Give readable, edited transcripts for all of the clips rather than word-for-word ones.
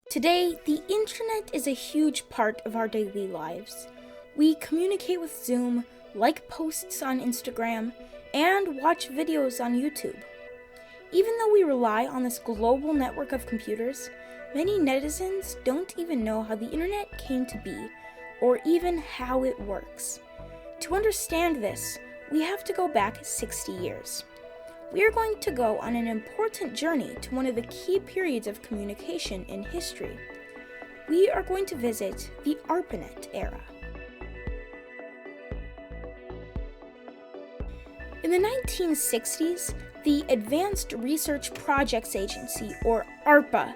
Today, the internet is a huge part of our daily lives. We communicate with Zoom, like posts on Instagram, and watch videos on YouTube. Even though we rely on this global network of computers, many netizens don't even know how the internet came to be, or even how it works. To understand this, we have to go back 60 years. We are going to go on an important journey to one of the key periods of communication in history. We are going to visit the ARPANET era. In the 1960s, the Advanced Research Projects Agency, or ARPA,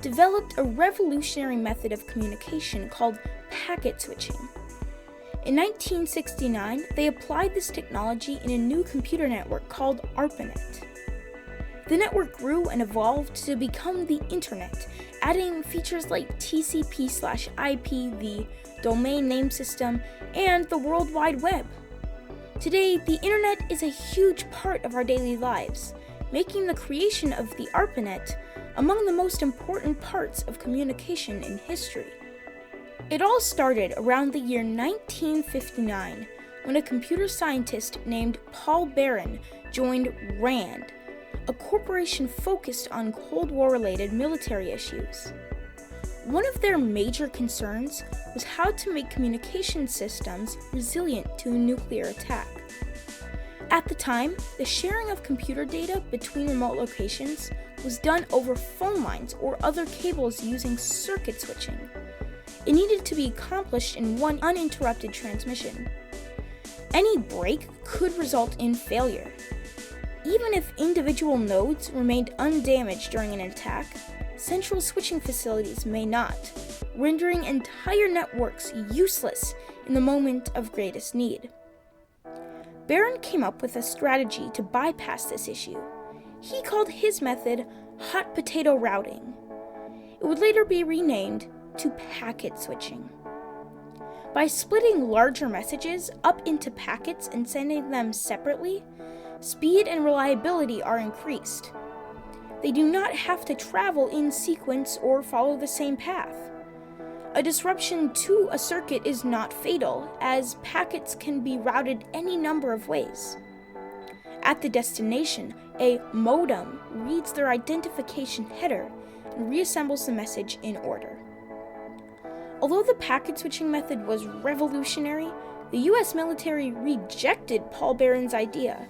developed a revolutionary method of communication called packet switching. In 1969, they applied this technology in a new computer network called ARPANET. The network grew and evolved to become the Internet, adding features like TCP/IP, the domain name system, and the World Wide Web. Today, the Internet is a huge part of our daily lives, making the creation of the ARPANET among the most important parts of communication in history. It all started around the year 1959, when a computer scientist named Paul Baran joined RAND, a corporation focused on Cold War-related military issues. One of their major concerns was how to make communication systems resilient to a nuclear attack. At the time, the sharing of computer data between remote locations was done over phone lines or other cables using circuit switching. It needed to be accomplished in one uninterrupted transmission. Any break could result in failure. Even if individual nodes remained undamaged during an attack, central switching facilities may not, rendering entire networks useless in the moment of greatest need. Baran came up with a strategy to bypass this issue. He called his method hot potato routing. It would later be renamed to packet switching. By splitting larger messages up into packets and sending them separately, speed and reliability are increased. They do not have to travel in sequence or follow the same path. A disruption to a circuit is not fatal, as packets can be routed any number of ways. At the destination, a modem reads their identification header and reassembles the message in order. Although the packet switching method was revolutionary, the US military rejected Paul Baran's idea,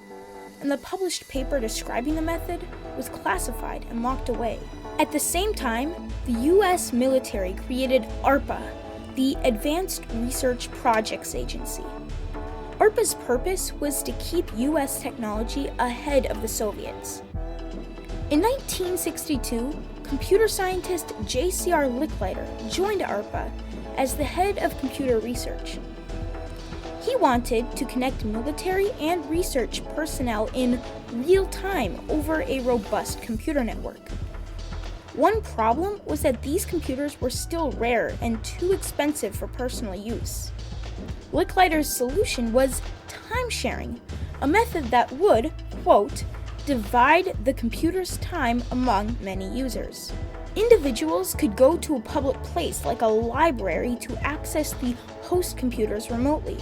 and the published paper describing the method was classified and locked away. At the same time, the US military created ARPA, the Advanced Research Projects Agency. ARPA's purpose was to keep US technology ahead of the Soviets. In 1962, computer scientist J.C.R. Licklider joined ARPA as the head of computer research. He wanted to connect military and research personnel in real time over a robust computer network. One problem was that these computers were still rare and too expensive for personal use. Licklider's solution was time sharing, a method that would, quote, divide the computer's time among many users. Individuals could go to a public place like a library to access the host computers remotely.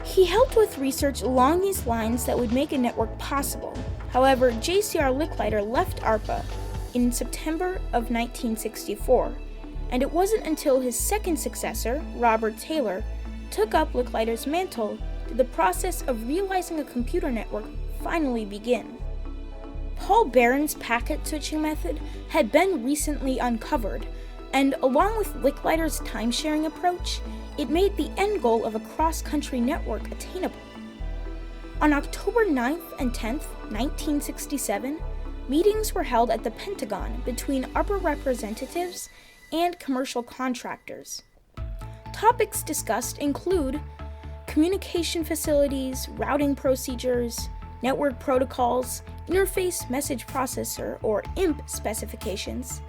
He helped with research along these lines that would make a network possible. However, J.C.R. Licklider left ARPA in September of 1964, and it wasn't until his second successor, Robert Taylor, took up Licklider's mantle did the process of realizing a computer network finally begin. Paul Baran's packet switching method had been recently uncovered, and along with Licklider's time-sharing approach, it made the end goal of a cross-country network attainable. On October 9th and 10th, 1967, meetings were held at the Pentagon between ARPA representatives and commercial contractors. Topics discussed include communication facilities, routing procedures, network protocols, interface message processor or IMP specifications,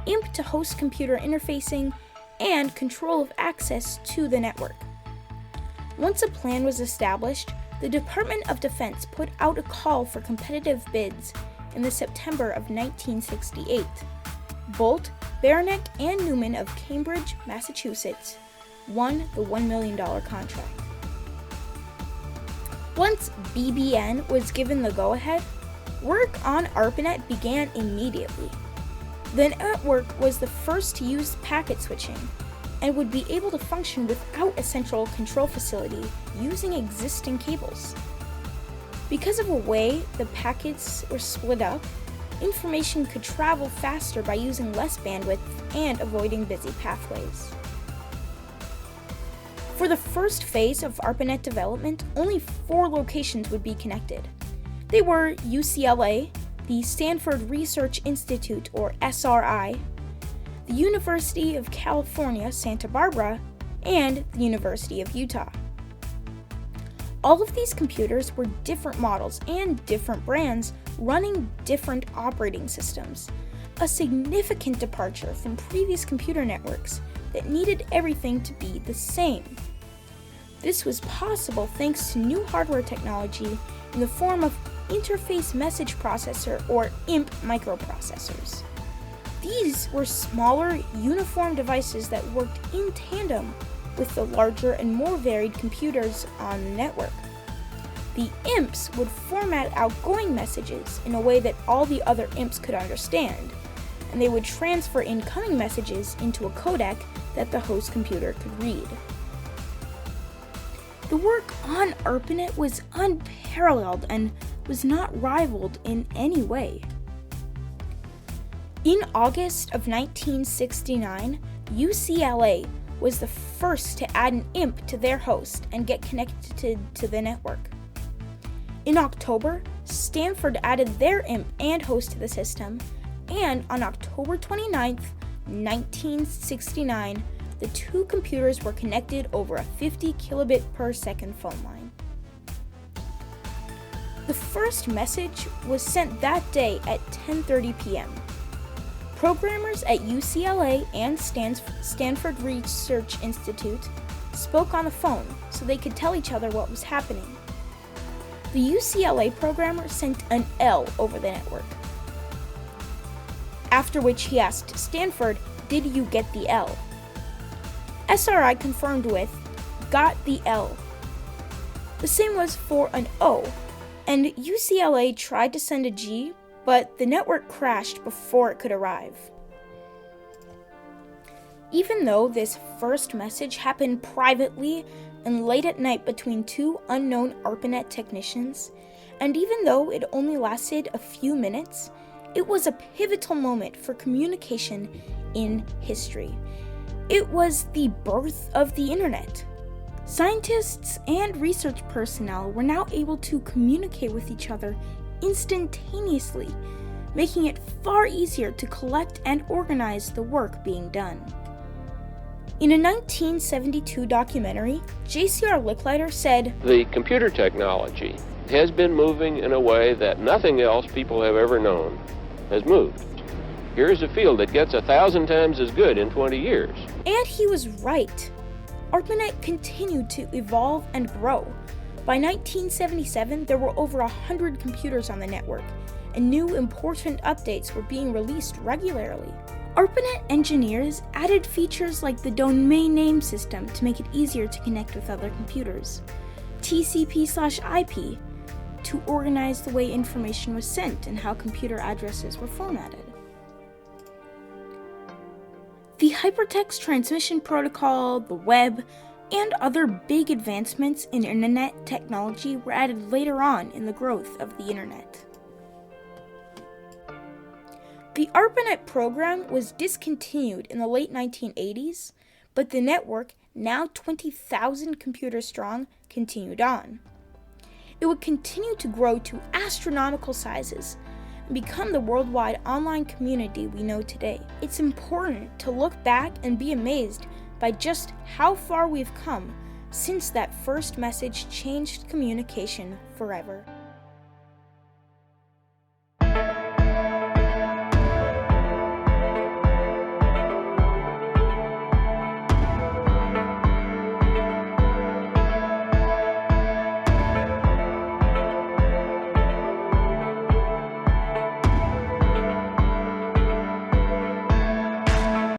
IMP to host computer interfacing, and control of access to the network. Once a plan was established, the Department of Defense put out a call for competitive bids in the September of 1968. Bolt, Beranek, and Newman of Cambridge, Massachusetts, won the $1 million contract. Once BBN was given the go-ahead, work on ARPANET began immediately. The network was the first to use packet switching and would be able to function without a central control facility using existing cables. Because of the way the packets were split up, information could travel faster by using less bandwidth and avoiding busy pathways. For the first phase of ARPANET development, only 4 locations would be connected. They were UCLA, the Stanford Research Institute, or SRI, the University of California, Santa Barbara, and the University of Utah. All of these computers were different models and different brands running different operating systems, a significant departure from previous computer networks that needed everything to be the same. This was possible thanks to new hardware technology in the form of Interface Message Processor, or IMP microprocessors. These were smaller, uniform devices that worked in tandem with the larger and more varied computers on the network. The IMPs would format outgoing messages in a way that all the other IMPs could understand, and they would transfer incoming messages into a codec that the host computer could read. The work on ARPANET was unparalleled and was not rivaled in any way. In August of 1969, UCLA was the first to add an IMP to their host and get connected to the network. In October, Stanford added their IMP and host to the system, and on October 29, 1969, the 2 computers were connected over a 50 kilobit per second phone line. The first message was sent that day at 10:30 p.m. Programmers at UCLA and Stanford Research Institute spoke on the phone so they could tell each other what was happening. The UCLA programmer sent an L over the network, after which he asked Stanford, "Did you get the L?" SRI confirmed with, "Got the L." The same was for an O, and UCLA tried to send a G, but the network crashed before it could arrive. Even though this first message happened privately and late at night between 2 unknown ARPANET technicians, and even though it only lasted a few minutes, it was a pivotal moment for communication in history. It was the birth of the internet. Scientists and research personnel were now able to communicate with each other instantaneously, making it far easier to collect and organize the work being done. In a 1972 documentary, J.C.R. Licklider said, "The computer technology has been moving in a way that nothing else people have ever known has moved. Here's a field that gets 1,000 times as good in 20 years. And he was right. ARPANET continued to evolve and grow. By 1977, there were over 100 computers on the network, and new important updates were being released regularly. ARPANET engineers added features like the domain name system to make it easier to connect with other computers, TCP/IP to organize the way information was sent and how computer addresses were formatted. The Hypertext Transmission Protocol, the web, and other big advancements in internet technology were added later on in the growth of the internet. The ARPANET program was discontinued in the late 1980s, but the network, now 20,000 computers strong, continued on. It would continue to grow to astronomical sizes and become the worldwide online community we know today. It's important to look back and be amazed by just how far we've come since that first message changed communication forever.